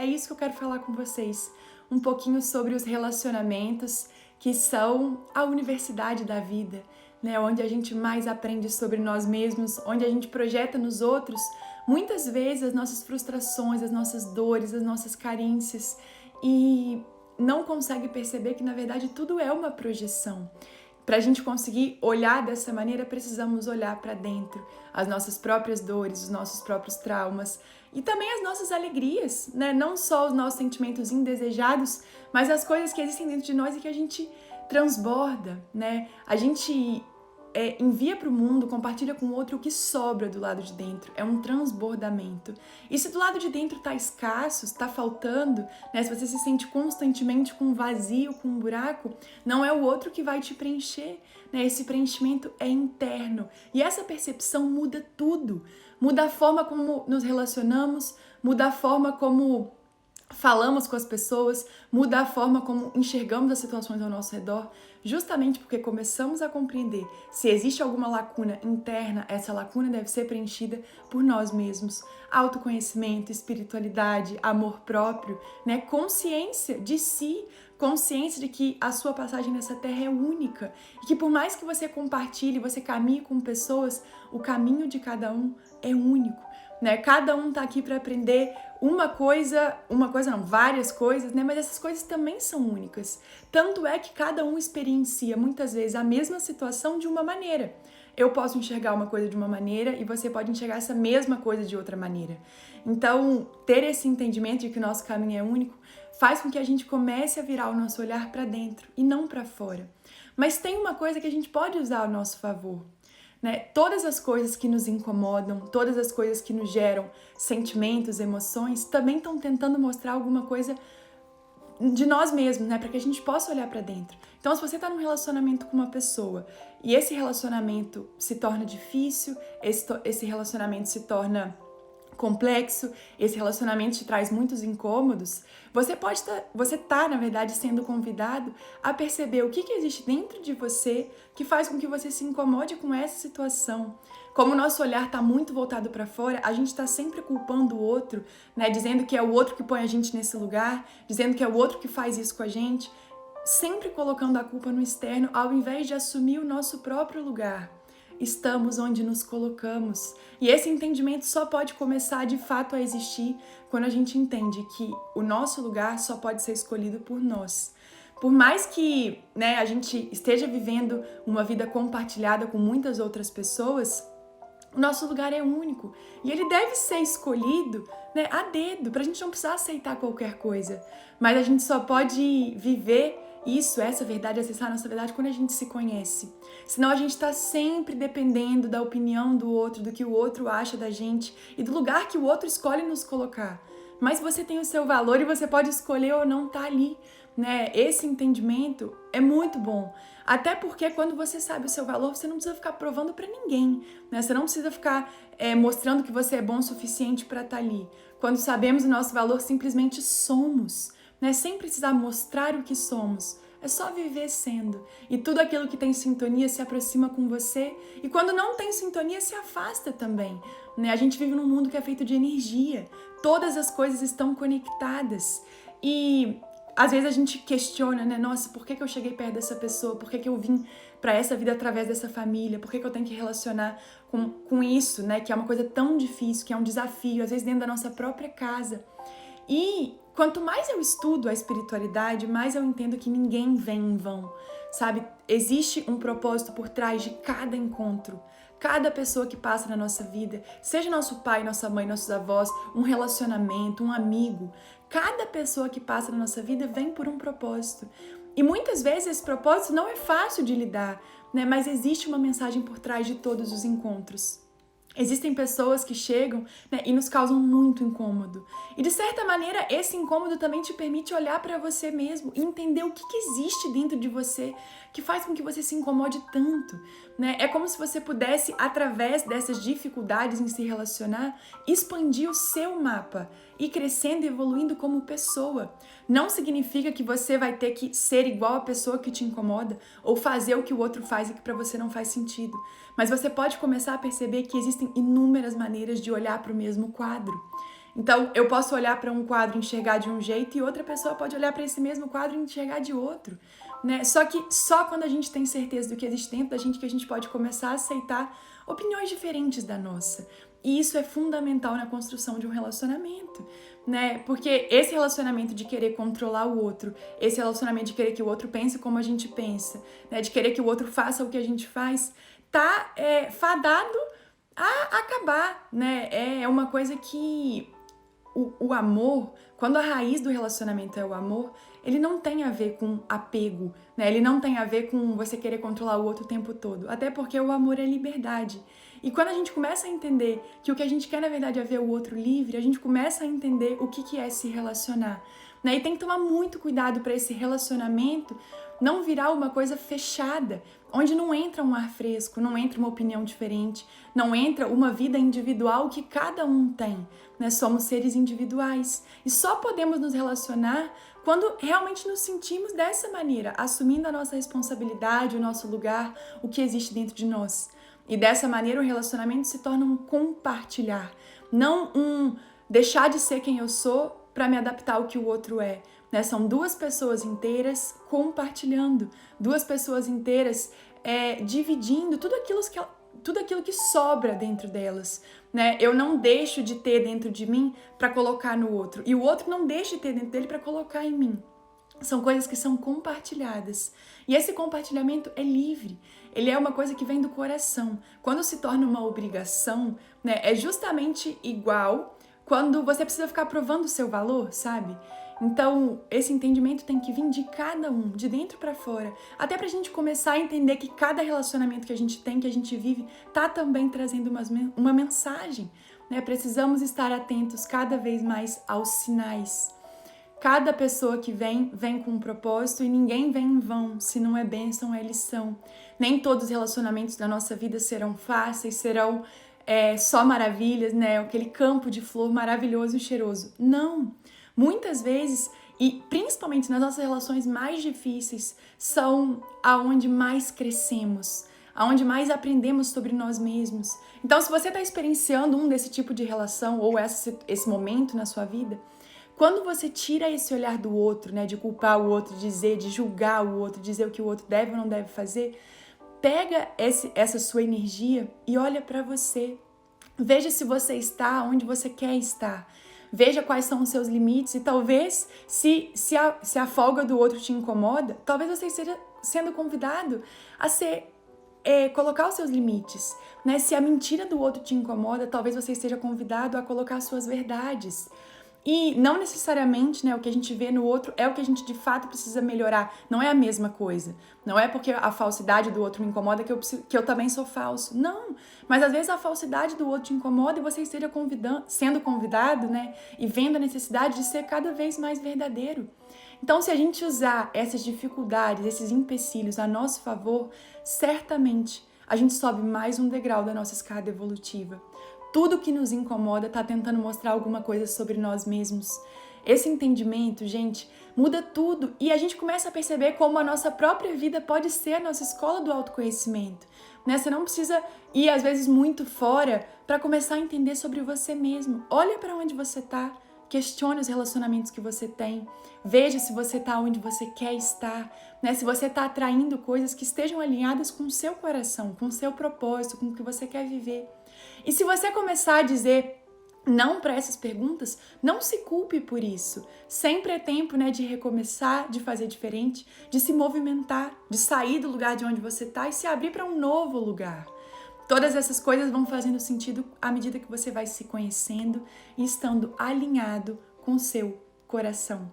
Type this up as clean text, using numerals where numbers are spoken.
é isso que eu quero falar com vocês. Um pouquinho sobre os relacionamentos que são a universidade da vida, né? Onde a gente mais aprende sobre nós mesmos, onde a gente projeta nos outros, muitas vezes, as nossas frustrações, as nossas dores, as nossas carências e não consegue perceber que, na verdade, tudo é uma projeção. Para a gente conseguir olhar dessa maneira, precisamos olhar para dentro, as nossas próprias dores, os nossos próprios traumas e também as nossas alegrias, né? Não só os nossos sentimentos indesejados, mas as coisas que existem dentro de nós e que a gente transborda, né? A gente envia para o mundo, compartilha com o outro o que sobra do lado de dentro. É um transbordamento. E se do lado de dentro está escasso, está faltando, né? Se você se sente constantemente com um vazio, com um buraco, não é o outro que vai te preencher, né? Esse preenchimento é interno. E essa percepção muda tudo. Muda a forma como nos relacionamos, muda a forma como falamos com as pessoas, muda a forma como enxergamos as situações ao nosso redor, justamente porque começamos a compreender se existe alguma lacuna interna, essa lacuna deve ser preenchida por nós mesmos. Autoconhecimento, espiritualidade, amor próprio, né? Consciência de si, consciência de que a sua passagem nessa terra é única e que por mais que você compartilhe, você caminhe com pessoas, o caminho de cada um é único. Né? Cada um tá aqui para aprender várias coisas, né? Mas essas coisas também são únicas. Tanto é que cada um experiencia muitas vezes a mesma situação de uma maneira. Eu posso enxergar uma coisa de uma maneira e você pode enxergar essa mesma coisa de outra maneira. Então, ter esse entendimento de que o nosso caminho é único faz com que a gente comece a virar o nosso olhar para dentro e não para fora. Mas tem uma coisa que a gente pode usar ao nosso favor. Né? Todas as coisas que nos incomodam, todas as coisas que nos geram sentimentos, emoções, também estão tentando mostrar alguma coisa de nós mesmos, né? Para que a gente possa olhar para dentro. Então, se você está num relacionamento com uma pessoa e esse relacionamento se torna difícil, esse relacionamento se torna complexo, esse relacionamento te traz muitos incômodos, você tá, na verdade, sendo convidado a perceber o que existe dentro de você que faz com que você se incomode com essa situação. Como o nosso olhar está muito voltado para fora, a gente está sempre culpando o outro, né? Dizendo que é o outro que põe a gente nesse lugar, dizendo que é o outro que faz isso com a gente, sempre colocando a culpa no externo ao invés de assumir o nosso próprio lugar. Estamos onde nos colocamos. E esse entendimento só pode começar de fato a existir quando a gente entende que o nosso lugar só pode ser escolhido por nós. Por mais que, né, a gente esteja vivendo uma vida compartilhada com muitas outras pessoas, o nosso lugar é único e ele deve ser escolhido, né, a dedo, pra gente não precisar aceitar qualquer coisa. Mas a gente só pode viver isso, essa verdade, acessar a nossa verdade quando a gente se conhece. Senão a gente tá sempre dependendo da opinião do outro, do que o outro acha da gente e do lugar que o outro escolhe nos colocar. Mas você tem o seu valor e você pode escolher ou não estar ali, né? Esse entendimento é muito bom. Até porque quando você sabe o seu valor, você não precisa ficar provando pra ninguém, né? Você não precisa ficar mostrando que você é bom o suficiente pra estar ali. Quando sabemos o nosso valor, simplesmente somos, né? Sem precisar mostrar o que somos. É só viver sendo. E tudo aquilo que tem sintonia se aproxima com você. E quando não tem sintonia, se afasta também, né? A gente vive num mundo que é feito de energia. Todas as coisas estão conectadas. E às vezes a gente questiona, né? Nossa, por que eu cheguei perto dessa pessoa? Por que eu vim para essa vida através dessa família? Por que eu tenho que relacionar com isso, né? Que é uma coisa tão difícil, que é um desafio, às vezes dentro da nossa própria casa. E quanto mais eu estudo a espiritualidade, mais eu entendo que ninguém vem em vão, sabe? Existe um propósito por trás de cada encontro. Cada pessoa que passa na nossa vida, seja nosso pai, nossa mãe, nossos avós, um relacionamento, um amigo, cada pessoa que passa na nossa vida vem por um propósito. E muitas vezes esse propósito não é fácil de lidar, né? Mas existe uma mensagem por trás de todos os encontros. Existem pessoas que chegam, né, e nos causam muito incômodo. E de certa maneira, esse incômodo também te permite olhar para você mesmo e entender o que existe dentro de você que faz com que você se incomode tanto, né? É como se você pudesse, através dessas dificuldades em se relacionar, expandir o seu mapa e crescendo e evoluindo como pessoa. Não significa que você vai ter que ser igual à pessoa que te incomoda ou fazer o que o outro faz e que para você não faz sentido. Mas você pode começar a perceber que existem inúmeras maneiras de olhar para o mesmo quadro. Então, eu posso olhar para um quadro e enxergar de um jeito e outra pessoa pode olhar para esse mesmo quadro e enxergar de outro, né? Só que só quando a gente tem certeza do que existe dentro da gente que a gente pode começar a aceitar opiniões diferentes da nossa. E isso é fundamental na construção de um relacionamento, né? Porque esse relacionamento de querer controlar o outro, esse relacionamento de querer que o outro pense como a gente pensa, né? De querer que o outro faça o que a gente faz, tá fadado a acabar, né? É uma coisa que o amor, quando a raiz do relacionamento é o amor, ele não tem a ver com apego, né? Ele não tem a ver com você querer controlar o outro o tempo todo. Até porque o amor é liberdade. E quando a gente começa a entender que o que a gente quer, na verdade, é ver o outro livre, a gente começa a entender o que é se relacionar, né? E tem que tomar muito cuidado para esse relacionamento não virar uma coisa fechada, onde não entra um ar fresco, não entra uma opinião diferente, não entra uma vida individual que cada um tem, né? Somos seres individuais e só podemos nos relacionar quando realmente nos sentimos dessa maneira, assumindo a nossa responsabilidade, o nosso lugar, o que existe dentro de nós. E dessa maneira o relacionamento se torna um compartilhar, não um deixar de ser quem eu sou para me adaptar ao que o outro é. Né? São duas pessoas inteiras compartilhando, duas pessoas inteiras dividindo tudo aquilo que sobra dentro delas. Né? Eu não deixo de ter dentro de mim para colocar no outro, e o outro não deixa de ter dentro dele para colocar em mim. São coisas que são compartilhadas. E esse compartilhamento é livre. Ele é uma coisa que vem do coração. Quando se torna uma obrigação, né, é justamente igual quando você precisa ficar provando o seu valor, sabe? Então, esse entendimento tem que vir de cada um, de dentro para fora. Até pra gente começar a entender que cada relacionamento que a gente tem, que a gente vive, tá também trazendo uma mensagem, né? Precisamos estar atentos cada vez mais aos sinais. Cada pessoa que vem com um propósito e ninguém vem em vão, se não é bênção, é lição. Nem todos os relacionamentos da nossa vida serão fáceis, serão só maravilhas, né? Aquele campo de flor maravilhoso e cheiroso. Não! Muitas vezes, e principalmente nas nossas relações mais difíceis, são aonde mais crescemos, aonde mais aprendemos sobre nós mesmos. Então, se você está experienciando desse tipo de relação ou esse momento na sua vida, quando você tira esse olhar do outro, né, de culpar o outro, de julgar o outro, dizer o que o outro deve ou não deve fazer, pega essa sua energia e olha para você. Veja se você está onde você quer estar. Veja quais são os seus limites e talvez, se a folga do outro te incomoda, talvez você esteja sendo convidado a colocar os seus limites. Né? Se a mentira do outro te incomoda, talvez você esteja convidado a colocar as suas verdades. E não necessariamente, né, o que a gente vê no outro é o que a gente de fato precisa melhorar. Não é a mesma coisa. Não é porque a falsidade do outro me incomoda que eu também sou falso. Não. Mas às vezes a falsidade do outro te incomoda e você esteja sendo convidado, né, e vendo a necessidade de ser cada vez mais verdadeiro. Então, se a gente usar essas dificuldades, esses empecilhos a nosso favor, certamente a gente sobe mais um degrau da nossa escada evolutiva. Tudo que nos incomoda está tentando mostrar alguma coisa sobre nós mesmos. Esse entendimento, gente, muda tudo e a gente começa a perceber como a nossa própria vida pode ser a nossa escola do autoconhecimento. Né? Você não precisa ir, às vezes, muito fora para começar a entender sobre você mesmo. Olha para onde você está, questione os relacionamentos que você tem, veja se você está onde você quer estar, né? Se você está atraindo coisas que estejam alinhadas com o seu coração, com o seu propósito, com o que você quer viver. E se você começar a dizer não para essas perguntas, não se culpe por isso. Sempre é tempo, né, de recomeçar, de fazer diferente, de se movimentar, de sair do lugar de onde você está e se abrir para um novo lugar. Todas essas coisas vão fazendo sentido à medida que você vai se conhecendo e estando alinhado com o seu coração.